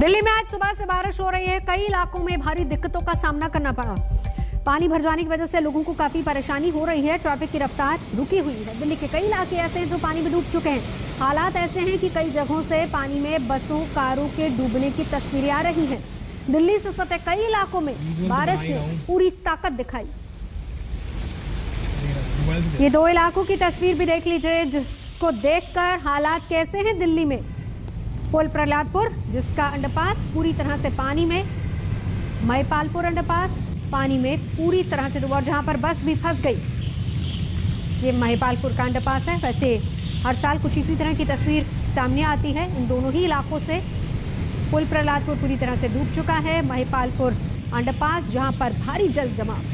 दिल्ली में आज सुबह से बारिश हो रही है। कई इलाकों में भारी दिक्कतों का सामना करना पड़ा। पानी भर जाने की वजह से लोगों को काफी परेशानी हो रही है। ट्रैफिक की रफ्तार रुकी हुई है। दिल्ली के कई इलाके ऐसे हैं जो पानी में डूब चुके हैं। हालात ऐसे हैं कि कई जगहों से पानी में बसों, कारों के डूबने की तस्वीरें आ रही हैं। दिल्ली से सटे कई इलाकों में बारिश ने पूरी ताकत दिखाई। ये दो इलाकों की तस्वीर भी देख लीजिए, जिसको देखकर हालात कैसे हैं दिल्ली में। पुल प्रहलादपुर, जिसका अंडरपास पूरी तरह से पानी में, महिपालपुर अंडरपास पानी में पूरी तरह से डूबा और जहां पर बस भी फंस गई। ये महिपालपुर का अंडरपास है। वैसे हर साल कुछ इसी तरह की तस्वीर सामने आती है। इन दोनों ही इलाकों से पुल प्रहलादपुर पूरी तरह से डूब चुका है। महिपालपुर अंडरपास जहां पर भारी जल जमाव।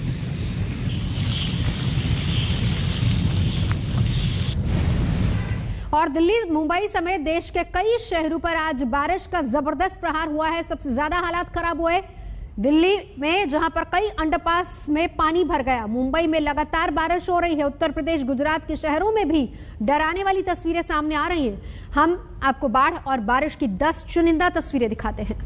और दिल्ली, मुंबई समेत देश के कई शहरों पर आज बारिश का जबरदस्त प्रहार हुआ है। सबसे ज्यादा हालात खराब हुए दिल्ली में, जहां पर कई अंडरपास में पानी भर गया। मुंबई में लगातार बारिश हो रही है। उत्तर प्रदेश, गुजरात के शहरों में भी डराने वाली तस्वीरें सामने आ रही हैं। हम आपको बाढ़ और बारिश की 10 चुनिंदा तस्वीरें दिखाते हैं।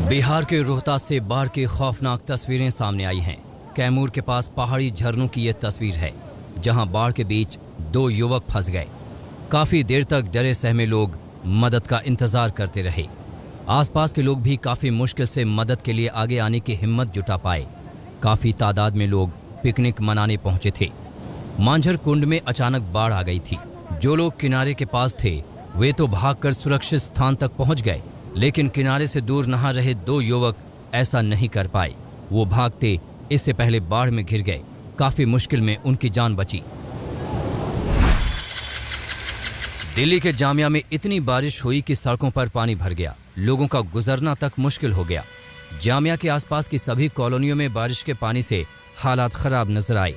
बिहार के रोहतास से बाढ़ की खौफनाक तस्वीरें सामने आई हैं। कैमूर के पास पहाड़ी झरनों की यह तस्वीर है, जहां बाढ़ के बीच 2 युवक फंस गए। काफी देर तक डरे सहमे लोग मदद का इंतजार करते रहे। आसपास के लोग भी काफी मुश्किल से मदद के लिए आगे आने की हिम्मत जुटा पाए। काफी तादाद में लोग पिकनिक मनाने पहुंचे थे। मांझर कुंड में अचानक बाढ़ आ गई थी। जो लोग किनारे के पास थे वे तो भागकर सुरक्षित स्थान तक पहुंच गए, लेकिन किनारे से दूर नहा रहे 2 युवक ऐसा नहीं कर पाए। वो भागते इससे पहले बाढ़ में घिर गए। काफी मुश्किल में उनकी जान बची। दिल्ली के जामिया में इतनी बारिश हुई कि सड़कों पर पानी भर गया। लोगों का गुजरना तक मुश्किल हो गया। जामिया के आसपास की सभी कॉलोनियों में बारिश के पानी से हालात खराब नजर आए।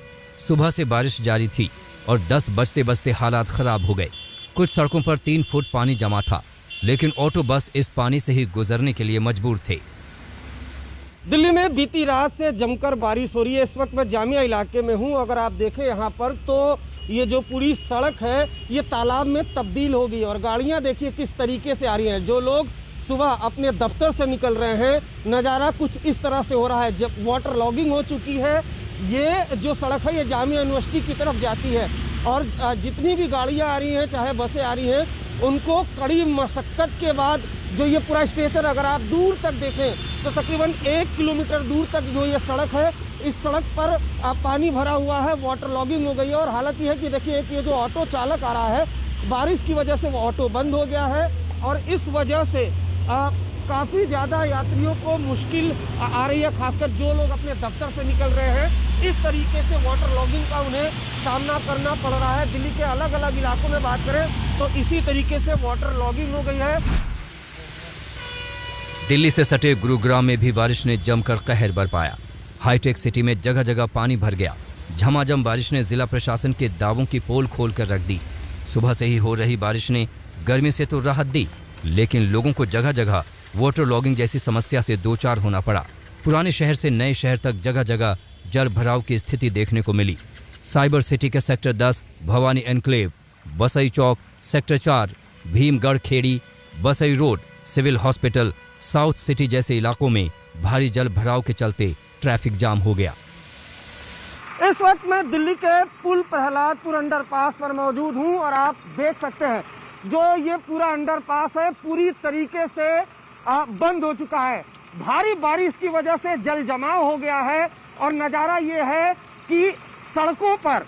सुबह से बारिश जारी थी और 10 बजते बजते हालात खराब हो गए। कुछ सड़कों पर 3 फुट पानी जमा था, लेकिन ऑटो बस इस पानी से ही गुजरने के लिए मजबूर थे। दिल्ली में बीती रात से जमकर बारिश हो रही है। इस वक्त मैं जामिया इलाके में हूं। अगर आप देखें यहाँ पर तो ये जो पूरी सड़क है ये तालाब में तब्दील हो गई और गाड़ियाँ देखिए किस तरीके से आ रही हैं। जो लोग सुबह अपने दफ्तर से निकल रहे हैं, नज़ारा कुछ इस तरह से हो रहा है। जब वाटर लॉगिंग हो चुकी है, ये जो सड़क है ये जामिया यूनिवर्सिटी की तरफ जाती है और जितनी भी गाड़ियाँ आ रही हैं, चाहे बसें आ रही हैं, उनको कड़ी मशक्क़त के बाद जो ये पूरा स्टेशन, अगर आप दूर तक देखें तो तकरीबन 1 किलोमीटर दूर तक जो ये सड़क है, इस सड़क पर पानी भरा हुआ है, वाटर लॉगिंग हो गई है। और हालत ये है कि देखिए कि ये जो ऑटो चालक आ रहा है, बारिश की वजह से वो ऑटो बंद हो गया है और इस वजह से काफ़ी ज़्यादा यात्रियों को मुश्किल आ रही है, खासकर जो लोग अपने दफ्तर से निकल रहे हैं। इस तरीके से वाटर लॉगिंग का उन्हें सामना करना पड़ रहा है। दिल्ली के अलग अलग इलाकों में बात करें तो इसी तरीके से वाटर लॉगिंग हो गई है। दिल्ली से सटे गुरुग्राम में भी बारिश ने जमकर कहर बरपाया। हाईटेक सिटी में जगह जगह पानी भर गया। झमाझम बारिश ने जिला प्रशासन के दावों की पोल खोल कर रख दी। सुबह से ही हो रही बारिश ने गर्मी से तो राहत दी, लेकिन लोगों को जगह जगह वाटर लॉगिंग जैसी समस्या से दो चार होना पड़ा। पुराने शहर से नए शहर तक जगह जगह जल भराव की स्थिति देखने को मिली। साइबर सिटी के sector 10, Bhavani enclave, Basai Chowk, sector 4, Bhimgarh Kheri, Basai road, civil hospital, south city जैसे इलाकों में भारी जल भराव के चलते ट्रैफिक जाम हो गया। इस वक्त मैं दिल्ली के पुल प्रहलादपुर अंडरपास पर मौजूद हूं और आप देख सकते हैं जो ये पूरा अंडरपास है पूरी तरीके से बंद हो चुका है। भारी बारिश की वजह से जल जमाव हो गया है और नज़ारा ये है कि सड़कों पर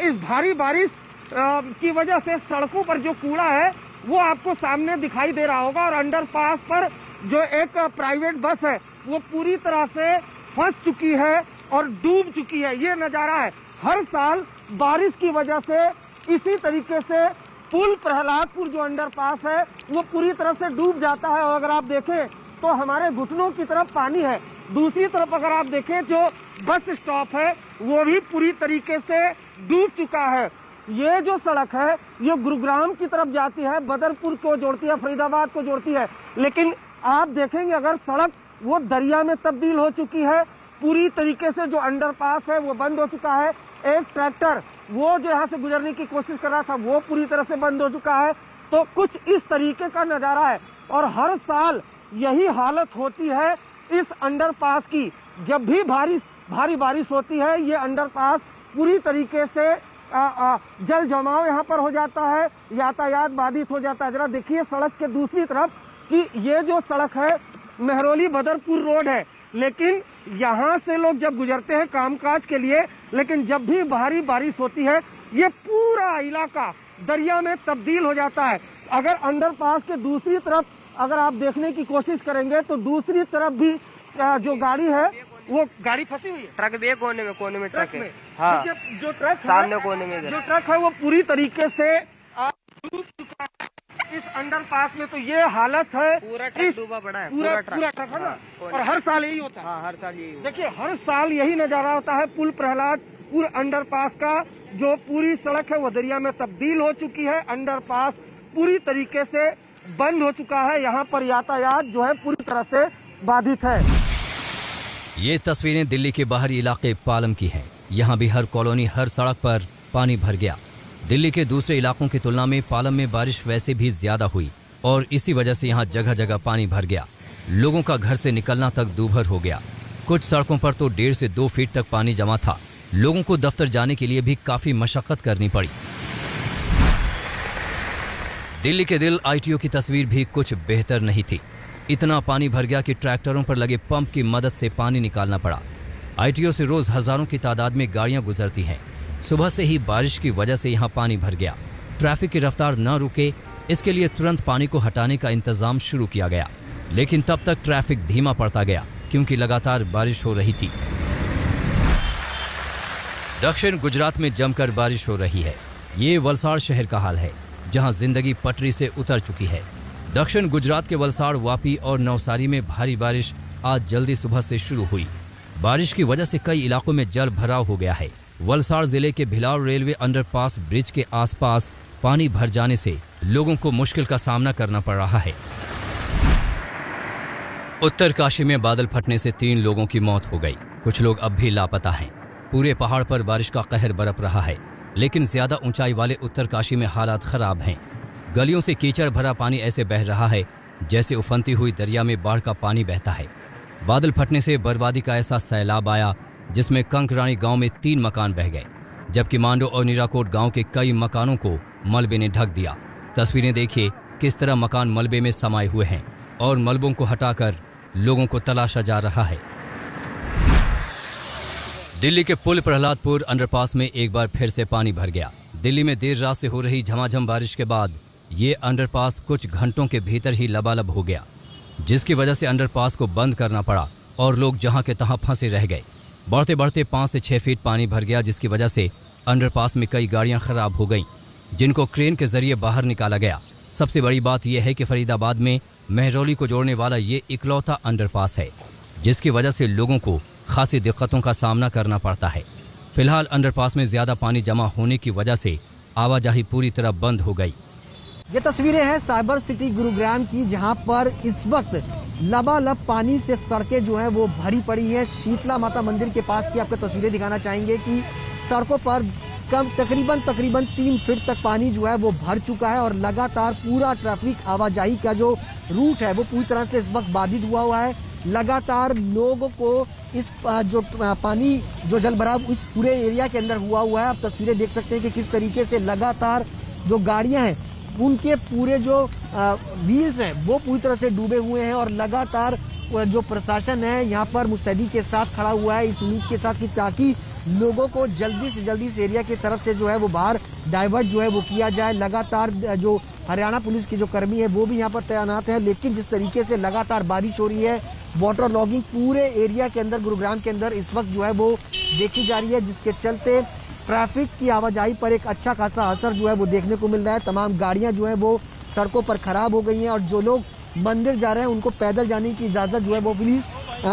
इस भारी बारिश की वजह से सड़कों पर जो कूड़ा है वो आपको सामने दिखाई दे रहा होगा और अंडरपास पर जो एक प्राइवेट बस है वो पूरी तरह से फंस चुकी है और डूब चुकी है। ये नज़ारा है। हर साल बारिश की वजह से इसी तरीके से पुल प्रहलादपुर जो अंडरपास है वो पूरी तरह से डूब जाता है और अगर आप देखें तो हमारे घुटनों की तरफ पानी है। दूसरी तरफ अगर आप देखें जो बस स्टॉप है वो भी पूरी तरीके से डूब चुका है। ये जो सड़क है ये गुरुग्राम की तरफ जाती है, बदरपुर को जोड़ती है, फरीदाबाद को जोड़ती है, लेकिन आप देखेंगे अगर सड़क वो दरिया में तब्दील हो चुकी है। पूरी तरीके से जो अंडरपास है वो बंद हो चुका है। एक ट्रैक्टर वो जो यहाँ से गुजरने की कोशिश कर रहा था वो पूरी तरह से बंद हो चुका है। तो कुछ इस तरीके का नज़ारा है और हर साल यही हालत होती है इस अंडरपास की। जब भी भारी बारिश होती है ये अंडरपास पूरी तरीके से जल जमाव यहाँ पर हो जाता है, यातायात बाधित हो जाता है। जरा देखिए सड़क के दूसरी तरफ कि ये जो सड़क है मेहरौली बदरपुर रोड है, लेकिन यहाँ से लोग जब गुजरते हैं कामकाज के लिए, लेकिन जब भी भारी बारिश होती है ये पूरा इलाका दरिया में तब्दील हो जाता है। अगर अंडरपास के दूसरी तरफ अगर आप देखने की कोशिश करेंगे तो दूसरी तरफ भी जो गाड़ी है वो गाड़ी फंसी हुई है। ट्रक भी है कोने में ट्रक है। हाँ, जो ट्रक सामने कोने में जो ट्रक है वो पूरी तरीके से डूब चुका है इस अंडरपास में। तो ये हालत है, पूरा ट्रक डूबा पड़ा है, पूरा ट्रक है ना। और हर साल यही होता है। हाँ, हर साल यही। देखिए हर साल यही नजारा होता है। पुल प्रहलादपुर अंडरपास का जो पूरी सड़क है वो दरिया में तब्दील हो चुकी है। अंडरपास पूरी तरीके से बंद हो चुका है। यहाँ पर यातायात जो है पूरी तरह से बाधित है। ये तस्वीरें दिल्ली के बाहरी इलाके पालम की हैं। यहाँ भी हर कॉलोनी, हर सड़क पर पानी भर गया। दिल्ली के दूसरे इलाकों की तुलना में पालम में बारिश वैसे भी ज्यादा हुई और इसी वजह से यहाँ जगह जगह पानी भर गया। लोगों का घर से निकलना तक दूभर हो गया। कुछ सड़कों पर तो 1.5 से 2 फीट तक पानी जमा था। लोगों को दफ्तर जाने के लिए भी काफी मशक्कत करनी पड़ी। दिल्ली के दिल ITO की तस्वीर भी कुछ बेहतर नहीं थी। इतना पानी भर गया कि ट्रैक्टरों पर लगे पंप की मदद से पानी निकालना पड़ा। ITO से रोज हजारों की तादाद में गाड़ियां गुजरती हैं। सुबह से ही बारिश की वजह से यहां पानी भर गया। ट्रैफिक की रफ्तार न रुके, इसके लिए तुरंत पानी को हटाने का इंतजाम शुरू किया गया, लेकिन तब तक ट्रैफिक धीमा पड़ता गया क्योंकि लगातार बारिश हो रही थी। दक्षिण गुजरात में जमकर बारिश हो रही है। ये वलसाड़ शहर का हाल है, जहां जिंदगी पटरी से उतर चुकी है। दक्षिण गुजरात के वलसाड़, वापी और नवसारी में भारी बारिश आज जल्दी सुबह से शुरू हुई। बारिश की वजह से कई इलाकों में जल भराव हो गया है। वलसाड़ जिले के भिलाव रेलवे अंडरपास ब्रिज के आसपास पानी भर जाने से लोगों को मुश्किल का सामना करना पड़ रहा है। उत्तरकाशी में बादल फटने से 3 लोगों की मौत हो गई। कुछ लोग अब भी लापता हैं। पूरे पहाड़ पर बारिश का कहर बरप रहा है, लेकिन ज्यादा ऊंचाई वाले उत्तरकाशी में हालात खराब हैं। गलियों से कीचड़ भरा पानी ऐसे बह रहा है जैसे उफनती हुई दरिया में बाढ़ का पानी बहता है। बादल फटने से बर्बादी का ऐसा सैलाब आया जिसमें कंकरानी गांव में 3 मकान बह गए, जबकि मांडो और नीराकोट गांव के कई मकानों को मलबे ने ढक दिया। तस्वीरें देखिए किस तरह मकान मलबे में समाये हुए हैं और मलबों को हटाकर लोगों को तलाशा जा रहा है। दिल्ली के पुल प्रहलादपुर अंडरपास में एक बार फिर से पानी भर गया। दिल्ली में देर रात से हो रही झमाझम बारिश के बाद ये अंडरपास कुछ घंटों के भीतर ही लबालब हो गया, जिसकी वजह से अंडरपास को बंद करना पड़ा और लोग जहां के तहां फंसे रह गए। बढ़ते बढ़ते 5 से 6 फीट पानी भर गया, जिसकी वजह से अंडरपास में कई गाड़ियां खराब हो गईं, जिनको क्रेन के जरिए बाहर निकाला गया। सबसे बड़ी बात यह है कि फरीदाबाद में मेहरौली को जोड़ने वाला ये इकलौता अंडरपास है, जिसकी वजह से लोगों को खासी दिक्कतों का सामना करना पड़ता है। फिलहाल अंडरपास में ज्यादा पानी जमा होने की वजह से आवाजाही पूरी तरह बंद हो गई। ये तस्वीरें हैं साइबर सिटी गुरुग्राम की, जहां पर इस वक्त लबालब पानी से सड़कें जो हैं वो भरी पड़ी हैं। शीतला माता मंदिर के पास की आपको तस्वीरें दिखाना चाहेंगे कि सड़कों पर तकरीबन 3 फीट तक पानी जो है वो भर चुका है और लगातार पूरा ट्रैफिक आवाजाही का जो रूट है वो पूरी तरह से इस वक्त बाधित हुआ है। लगातार लोगों को इस जो पानी जो जल भराव इस पूरे एरिया के अंदर हुआ है। आप तस्वीरें देख सकते हैं कि किस तरीके से लगातार जो गाड़ियां हैं उनके पूरे जो व्हील्स हैं वो पूरी तरह से डूबे हुए हैं और लगातार जो प्रशासन है यहाँ पर मुस्तैदी के साथ खड़ा हुआ है, इस उम्मीद के साथ कि ताकि लोगों को जल्दी से जल्दी इस एरिया की तरफ से जो है वो बाहर डाइवर्ट जो है वो किया जाए। लगातार जो हरियाणा पुलिस के जो कर्मी है वो भी यहाँ पर तैनात है, लेकिन जिस तरीके से लगातार बारिश हो रही है, वाटर लॉगिंग पूरे एरिया के अंदर, गुरुग्राम के अंदर इस वक्त जो है वो देखी जा रही है, जिसके चलते ट्रैफिक की आवाजाही पर एक अच्छा खासा असर जो है वो देखने को मिल रहा है। तमाम गाड़ियां जो है वो सड़कों पर खराब हो गई हैं और जो लोग मंदिर जा रहे हैं उनको पैदल जाने की इजाजत जो है वो पुलिस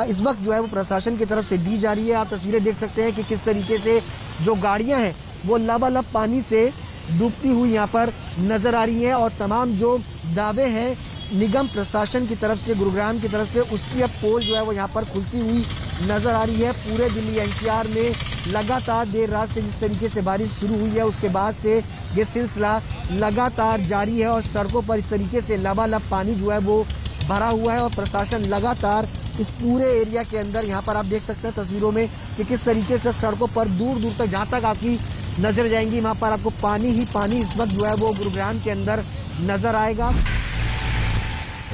इस वक्त जो है वो प्रशासन की तरफ से दी जा रही है। आप तस्वीरें देख सकते हैं कि किस तरीके से जो गाड़ियां हैं वो लबालब पानी से डूबती हुई यहाँ पर नजर आ रही है और तमाम जो दावे हैं निगम प्रशासन की तरफ से, गुरुग्राम की तरफ से, उसकी अब पोल जो है वो यहाँ पर खुलती हुई नजर आ रही है। पूरे दिल्ली एनसीआर में लगातार देर रात से जिस तरीके से बारिश शुरू हुई है उसके बाद से ये सिलसिला लगातार जारी है और सड़कों पर इस तरीके से लबालब पानी जो है वो भरा हुआ है और प्रशासन लगातार इस पूरे एरिया के अंदर, यहाँ पर आप देख सकते हैं तस्वीरों में कि किस तरीके से सड़कों पर दूर दूर तक, जहाँ तक आपकी नजर जाएंगी वहाँ पर आपको पानी ही पानी इस वक्त जो है वो गुरुग्राम के अंदर नजर आएगा।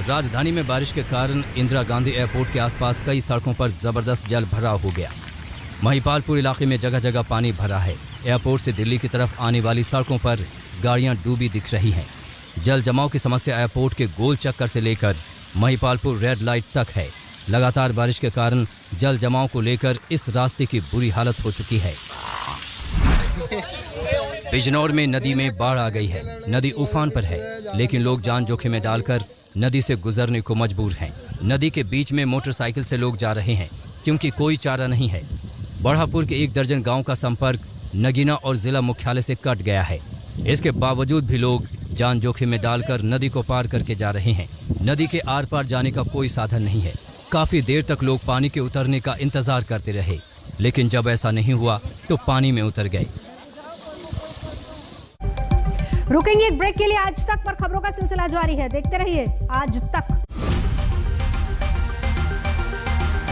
राजधानी में बारिश के कारण इंदिरा गांधी एयरपोर्ट के आसपास कई सड़कों पर जबरदस्त जल भराव हो गया। महिपालपुर इलाके में जगह जगह पानी भरा है। एयरपोर्ट से दिल्ली की तरफ आने वाली सड़कों पर गाड़ियां डूबी दिख रही हैं। जल जमाव की समस्या एयरपोर्ट के गोल चक्कर से लेकर महिपालपुर रेड लाइट तक है। लगातार बारिश के कारण जल जमाव को लेकर इस रास्ते की बुरी हालत हो चुकी है। बिजनौर में नदी में बाढ़ आ गई है। नदी उफान पर है, लेकिन लोग जान जोखिम में डालकर नदी से गुजरने को मजबूर हैं। नदी के बीच में मोटरसाइकिल से लोग जा रहे हैं क्योंकि कोई चारा नहीं है। बढ़ापुर के 1 दर्जन गांव का संपर्क नगीना और जिला मुख्यालय से कट गया है। इसके बावजूद भी लोग जान जोखिम में डालकर नदी को पार करके जा रहे हैं। नदी के आर पार जाने का कोई साधन नहीं है। काफी देर तक लोग पानी के उतरने का इंतजार करते रहे, लेकिन जब ऐसा नहीं हुआ तो पानी में उतर गए। रुकेंगे एक ब्रेक के लिए। आज तक पर खबरों का सिलसिला जारी है, देखते रहिए आज तक।